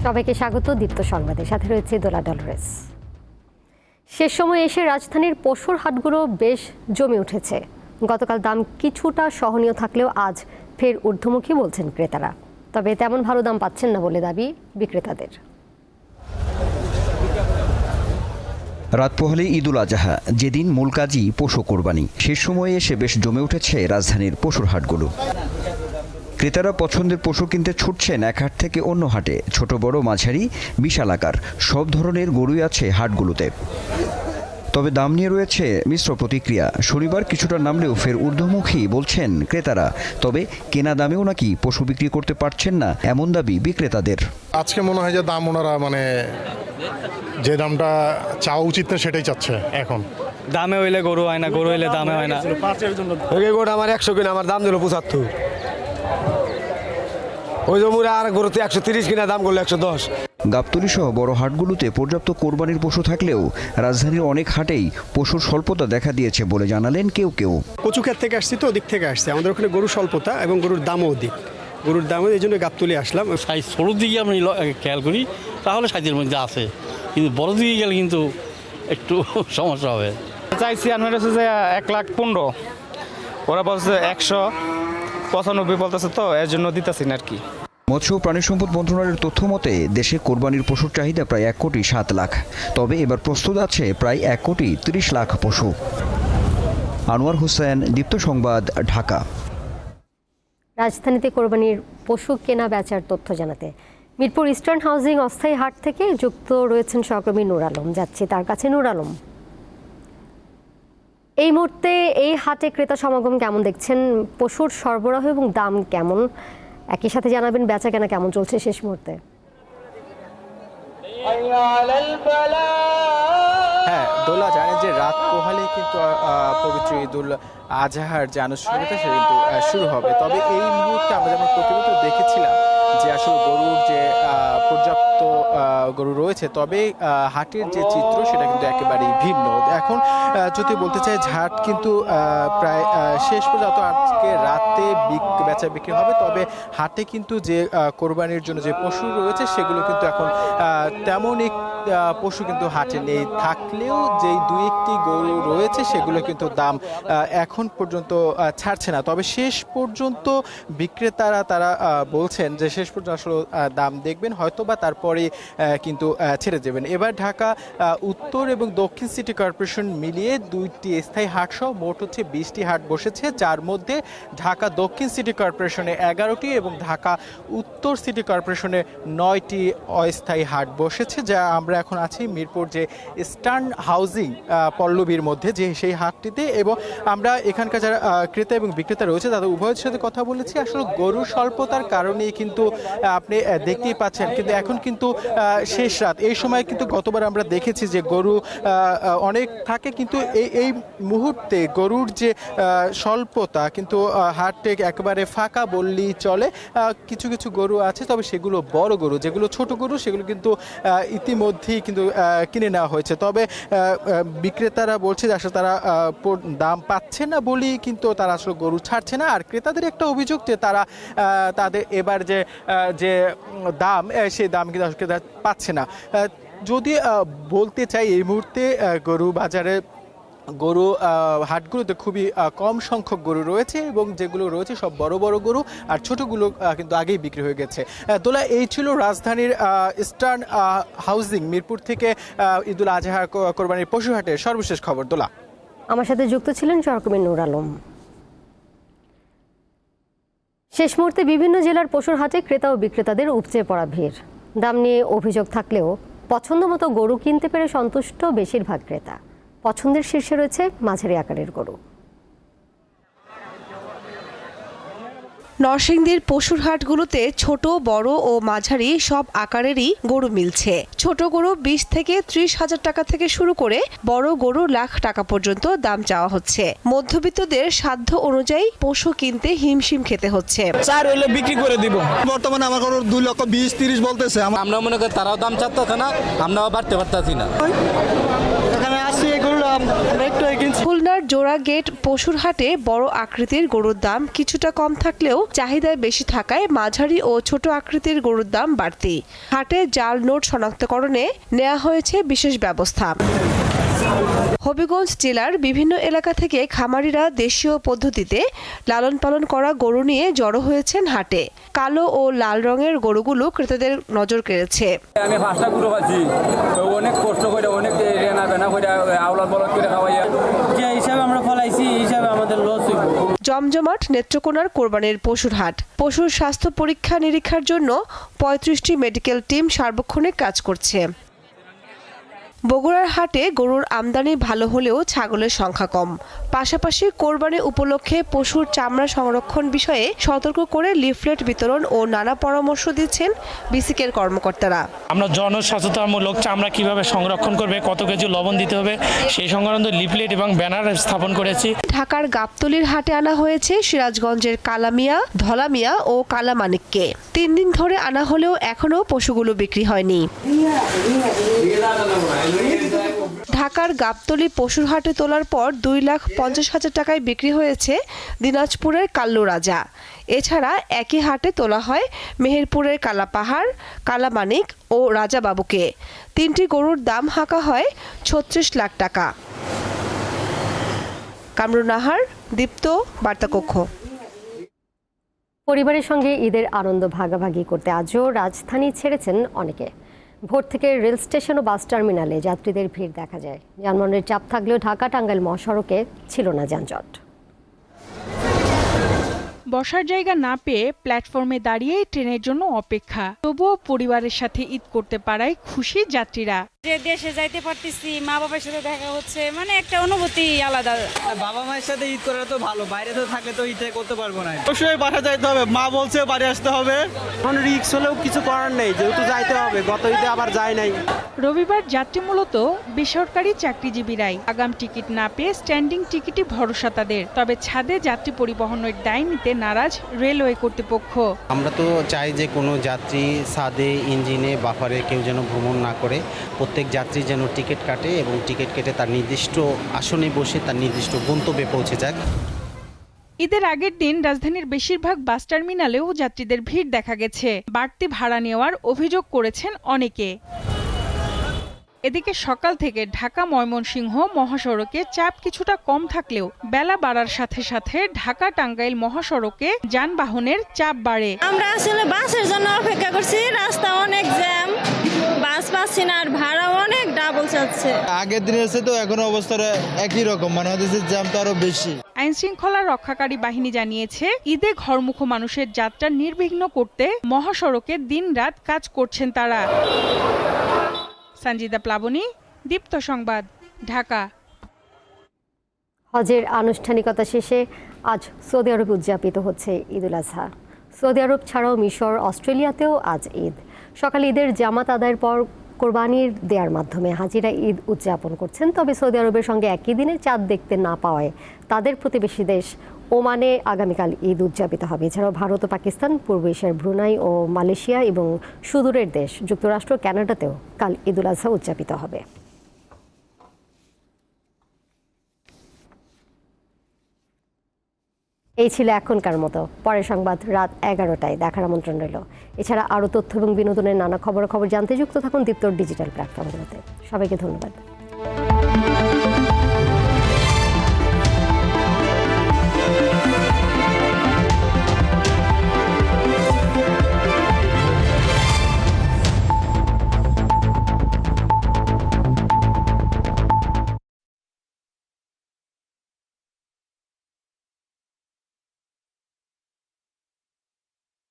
সবাইকে স্বাগত। দীপ্ত সংবাদের সাথে রয়েছে দোলা ডলরেস। শেষ সময়ে এসে রাজধানীর পশুর হাটগুলো বেশ জমে উঠেছে। গতকাল দাম কিছুটা সহনীয় থাকলেও আজ ফের ঊর্ধ্বমুখী বলছেন ক্রেতারা। তবে তেমন ভালো দাম পাচ্ছেন না বলে দাবি বিক্রেতাদের। রাত পোহালে ঈদুল আজহা, যেদিন মূল কাজই পশু কোরবানি। শেষ সময়ে এসে বেশ জমে উঠেছে রাজধানীর পশুর হাটগুলো। ক্রেতারা পছন্দের পশু কিনতে ছুটছেন এক হাট থেকে অন্য হাটে। ছোট বড় মাঝারি বিশাল আকার সব ধরনের গরুই আছে হাটগুলোতে। তবে দাম নিয়ে রয়েছে মিশ্র প্রতিক্রিয়া। শনিবার কিছুটা নামলেও ফের ঊর্ধ্বমুখী বলছেন ক্রেতারা। তবে কেনা দামেও নাকি পশু বিক্রি করতে পারছেন না, এমন দাবি বিক্রেতাদের। আজকে মনে হয় যে দাম ওনারা যে দামটা চাওয়া উচিত না সেটাই চাচ্ছে। এখন দামে হইলে গরু হয় না, গরু হইলে দামে হয় না। গরু আমার 100 কিনা, আমার দাম দিল 75। ওই জমুরে আর গরুতে 130 কিনা, দাম করলো 110। গাবতলী সহ বড় হাটগুলোতে পর্যাপ্ত কোরবানির পশু থাকলেও রাজধানীর অনেক হাটেই পশুর স্বল্পতা দেখা দিয়েছে বলে জানালেন কেউ কেউ। কচুক্ষেত থেকে আসছি তো, ওদিক থেকে আসছি। আমাদের ওখানে গরু স্বল্পতা এবং গরুর দামও অধিক। গরুর দামও এই জন্য গাবতলী আসলাম। সাইজ ছোটোর দিকে আমি খেয়াল করি তাহলে সাইজের মধ্যে আছে, কিন্তু বড় দিকে গেলে কিন্তু একটু সমস্যা হবে। চাইছি আমার কাছে যে 1,15,000, ওরা বলছে 195 বলতেছে, তো এর জন্য দিতেছি না আর কি। মৎস্য ও প্রাণী সম্পদ মন্ত্রণালয়ের তথ্য মতে দেশে কোরবানির পশুর চাহিদা প্রায় 1,07,00,000। তবে এবার প্রস্তুত আছে প্রায় 1,30,00,000 পশু। আনোয়ার হোসেন, দীপ্ত সংবাদ, ঢাকা। রাজধানীতে কোরবানির পশু কেনা বেচার তথ্য জানাতে মিরপুর ইস্টার্ন হাউজিং অস্থায়ী হাট থেকে যুক্ত রয়েছেন সহকর্মী নূর আলম। যাচ্ছি তার কাছে। নূর আলম, এই মুহূর্তে এই হাটে ক্রেতা সমাগম কেমন দেখছেন? পশুর সরবরাহ এবং দাম কেমন? একই সাথে জানাবেন বেচা কেনা কেমন চলছে শেষ মুহূর্তে? হ্যাঁ, দোলা জানে যে রাত পোহালেই কিন্তু পবিত্র ঈদুল আজহার যে আনুষ্ঠানিকতা সেটা কিন্তু শুরু হবে। তবে এই মুহূর্তে আমরা যেমন প্রতিনিয়ত দেখেছিলাম যে আসলে গরুর যে পর্যাপ্ত গরু রয়েছে, তবে হাটের যে চিত্র সেটা কিন্তু একেবারেই ভিন্ন। এখন যদি বলতে চাই হাট কিন্তু প্রায় শেষ পর্যন্ত আজকে রাতে বেচা বিক্রি হবে। তবে হাটে কিন্তু যে কোরবানির জন্য যে পশু রয়েছে সেগুলো কিন্তু এখন তেমন পশু কিন্তু হাটে নেই। থাকলেও যেই দুই একটি গরু রয়েছে সেগুলো কিন্তু দাম এখন পর্যন্ত ছাড়ছে না। তবে শেষ পর্যন্ত বিক্রেতারা তারা বলছেন যে শেষ পর্যন্ত আসলে দাম দেখবেন, হয়তো বা তারপরে কিন্তু ছেড়ে দেবেন। এবার ঢাকা উত্তর এবং দক্ষিণ সিটি কর্পোরেশন মিলিয়ে দুইটি স্থায়ী হাট সহ মোট হচ্ছে 20টি হাট বসেছে, যার মধ্যে ঢাকা দক্ষিণ সিটি কর্পোরেশনে 11টি এবং ঢাকা উত্তর সিটি কর্পোরেশনে 9টি অস্থায়ী হাট বসেছে। যা আমরা এখন আছি মিরপুর যে ইস্টার্ন হাউজিং পল্লবীর মধ্যে যে সেই হাটটিতে, এবং আমরা এখানকার যারা ক্রেতা এবং বিক্রেতা রয়েছে তাদের উভয়ের সাথে কথা বলেছি। আসলে গরু স্বল্পতার কারণেই কিন্তু আপনি দেখতেই পাচ্ছেন, কিন্তু এখন কিন্তু শেষ রাত, এই সময় কিন্তু গতবার আমরা দেখেছি যে গরু অনেক থাকে, কিন্তু এই মুহূর্তে গরুর যে স্বল্পতা, কিন্তু হাটে একেবারে ফাঁকা বললেই চলে। কিছু কিছু গরু আছে, তবে সেগুলো বড় গরু, যেগুলো ছোট গরু সেগুলো কিন্তু ইতিমধ্যেই কিন্তু কিনে নেওয়া হয়েছে। তবে বিক্রেতারা বলছে যে আসলে তারা দাম পাচ্ছে না বলেই কিন্তু তারা আসলে গরু ছাড়ছে না। আর ক্রেতাদের একটা অভিযোগ যে তারা তাদের এবার যে দাম সেই দাম কিন্তু আসলে পাচ্ছে না। যদি বলতে চাই এই মুহূর্তে গরু বাজারে গরু হাটগুলোতে খুবই কম সংখ্যক গরু রয়েছে, এবং যেগুলো রয়েছে সব বড় বড় গরু, আর ছোটগুলো কিন্তু আগেই বিক্রি হয়ে গেছে। দোলা, এই ছিল রাজধানীর ইস্টার্ন হাউজিং মিরপুর থেকে ঈদুল আজহা কোরবানির পশু হাটের সর্বশেষ খবর। দোলা, আমার সাথে যুক্ত ছিলেন সহকর্মী নূর আলম। শেষ মুহূর্তে বিভিন্ন জেলার পশুর হাটে ক্রেতা ও বিক্রেতাদের উপচে পড়া ভিড়। দাম নিয়ে অভিযোগ থাকলেও পছন্দ মতো গরু কিনতে পেরে সন্তুষ্ট বেশিরভাগ ক্রেতা। পছন্দের শীর্ষে রয়েছে মাঝারি আকারের গরু। নরসিংদীর পশুর হাটগুলোতে ছোট বড় ও মাঝারি সব আকারেরই গরু মিলছে। ছোট গরু 20 থেকে 30,000 টাকা থেকে শুরু করে বড় গরু লাখ টাকা পর্যন্ত দাম চাওয়া হচ্ছে। মধ্যবিত্তদের সাধ্য অনুযায়ী পশু কিনতে হিমশিম খেতে হচ্ছে। চার হইলে বিক্রি করে দিব। বর্তমানে আমার গরুর 2,20,30 বলতেছে। আমরা মনে করি তারাও দাম চাচ্ছে না, আমরাও বাড়তে পারতেছি না। এখানে আসছি, এই গরুটা দাম আমরা একটু কিনছি। খুলনার জোড়া গেট পশুর হাটে বড় আকৃতির গরুর দাম কিছুটা কম থাকলেও চাহিদা বেশি থাকায় মাঝারি ও ছোট আকৃতির গরুর দাম বাড়তি। হাটে জাল নোট শনাক্তকরণে নেওয়া হয়েছে বিশেষ ব্যবস্থা। হবিগঞ্জ জেলার বিভিন্ন এলাকা থেকে খামারিরা দেশীয় পদ্ধতিতে লালন পালন করা গরু নিয়ে জড়ো হয়েছেন হাটে। কালো ও লাল রঙের গরুগুলো ক্রেতাদের নজর কেড়েছে। আমি 5টা গরু পাচ্ছি, অনেক কষ্ট করে অনেক রেনা বেনা করে আওলাদ বলদ করে খাওয়াইয়া যে হিসাবে আমরা ফলাইছি এই হিসাবে আমাদের লস হইব। জমজমাট নেত্রকোনার কোরবানির পশুর হাট। পশুর স্বাস্থ্য পরীক্ষা নিরীক্ষার জন্য 35টি মেডিকেল টিম সার্বক্ষণিক কাজ করছে। বগুড়ার হাটে গরুর আমদানি ভালো হলেও ছাগলের সংখ্যা কম। পাশাপাশি কোরবানি উপলক্ষে পশুর চামড়া সংরক্ষণ বিষয়ে সতর্ক করে লিফলেট বিতরণ ও নানা পরামর্শ দিচ্ছেন বিসিকের কর্মকর্তারা। আমরা জনসচেতনমূলক চামড়া কিভাবে সংরক্ষণ করবে, কত কেজি লবণ দিতে হবে সেই সংক্রান্ত লিফলেট এবং ব্যানার স্থাপন করেছি। ঢাকার গাবতলীর হাটে আনা হয়েছে সিরাজগঞ্জের কালামিয়া, ধলামিয়া ও কালামানিককে। 3 দিন ধরে আনা হলেও এখনও পশুগুলো বিক্রি হয়নি। ঢাকার গাবতলী পশুর হাটে তোলার পর 2,50,000 টাকায় বিক্রি হয়েছে দিনাজপুরের কাল্লু রাজা। এছাড়া একই হাটে তোলা হয় মেহেরপুরের কালাপাহাড়, কালামানিক ও রাজাবাবুকে। 3টি গরুর দাম হাঁকা হয় 36 লাখ টাকা। কামরুন নাহার, দীপ্ত, বার্তাকক্ষ। পরিবারের সঙ্গে ঈদের আনন্দ ভাগাভাগি করতে আজও রাজধানী ছেড়েছেন অনেকে। ভোর থেকে রেল স্টেশন ও বাস টার্মিনালে যাত্রীদের ভিড় দেখা যায়। যানবাহনের চাপ থাকলেও ঢাকা টাঙ্গাইল মহাসড়কে ছিল না যানজট। বসার জায়গা না পেয়ে প্ল্যাটফর্মে দাঁড়িয়ে ট্রেনের জন্য অপেক্ষা। তবুও পরিবারের সাথে ঈদ করতে পারায় খুশি যাত্রীরা। যে দেশে যাইতে পারতেছি, মা বাবার সাথে দেখা হচ্ছে, মানে একটা অনুভূতি আলাদা। বাবা মায়ের সাথে ঈদ করা তো ভালো, বাইরে তো থাকলে তো ঈদ করতে পারবো না। অবশ্যই বাসা যাইতে হবে, মা বলছে বাড়ি আসতে হবে। এখন রিক্স হলেও কিছু করার নেই, যেহেতু যাইতে হবে। গত ঈদে আবার যায় নাই। রবিবার যাত্রী মূলত বেসরকারি চাকরিজীবীরাই। আগাম টিকিট না পেয়ে স্ট্যান্ডিং টিকিটই ভরসা তাদের। তবে ছাদে যাত্রী পরিবহনের দায় নিতে নারাজ রেলওয়ে কর্তৃপক্ষ। আমরা তো চাই যে কোনো যাত্রী ছাদে, ইঞ্জিনে, বাফারে কেউ যেন ভ্রমণ না করে। প্রত্যেক যাত্রী যেন টিকিট কাটে এবং টিকিট কেটে তার নির্দিষ্ট আসনে বসে তার নির্দিষ্ট গন্তব্যে পৌঁছে যাক। ঈদের আগের দিন রাজধানীর বেশিরভাগ বাস টার্মিনালেও যাত্রীদের ভিড় দেখা গেছে। বাড়তি ভাড়া নেওয়ার অভিযোগ করেছেন অনেকে। এদিকে সকাল থেকে ঢাকা ময়মনসিংহ মহাসড়কে চাপ কিছুটা কম থাকলেও বেলা বাড়ার সাথে সাথে ঢাকা টাঙ্গাইল মহাসড়কে যানবাহনের চাপ বাড়ে। আমরা আসলে বাসের জন্য অপেক্ষা করছি, রাস্তা অনেক জ্যাম, বাস পাচ্ছি না, আর ভাড়া অনেক ডাবল যাচ্ছে। আগের দিনের চেয়ে তো এখন অবস্থা একই রকম, মানে হচ্ছে জ্যাম তো আরো বেশি। আইন শৃঙ্খলা রক্ষাকারী বাহিনী জানিয়েছে ঈদে ঘরমুখ মানুষের যাত্রা নির্বিঘ্ন করতে মহাসড়কে দিনরাত কাজ করছেন তারা। সঞ্জিদা প্লাবনী, দীপ্ত সংবাদ, ঢাকা। হজের আনুষ্ঠানিকতা শেষে আজ সৌদি আরবে উদযাপিত হচ্ছে ঈদুল আজহা। সৌদি আরব ছাড়াও মিশর, অস্ট্রেলিয়াতেও আজ ঈদ। সকালে ঈদের জামাত আদায়ের পর কোরবানির দেওয়ার মাধ্যমে হাজিরা ঈদ উদযাপন করছেন। তবে সৌদি আরবের সঙ্গে একই দিনে চাঁদ দেখতে না পাওয়ায় তাদের প্রতিবেশী দেশ ওমানে আগামীকাল ঈদ উদযাপিত হবে। এছাড়াও ভারত ও পাকিস্তান, পূর্ব এশিয়ার ব্রুনাই ও মালয়েশিয়া এবং সুদূরের দেশ যুক্তরাষ্ট্র, কানাডাতেও কাল ঈদুল আজহা উদযাপিত হবে। এই ছিল এখনকার মতো। পরের সংবাদ রাত 11টায় দেখার আমন্ত্রণ রইল। এছাড়া আরও তথ্য এবং বিনোদনের নানা খবর জানতে যুক্ত থাকুন দীপ্তর ডিজিটাল প্ল্যাটফর্মগুলোতে। সবাইকে ধন্যবাদ।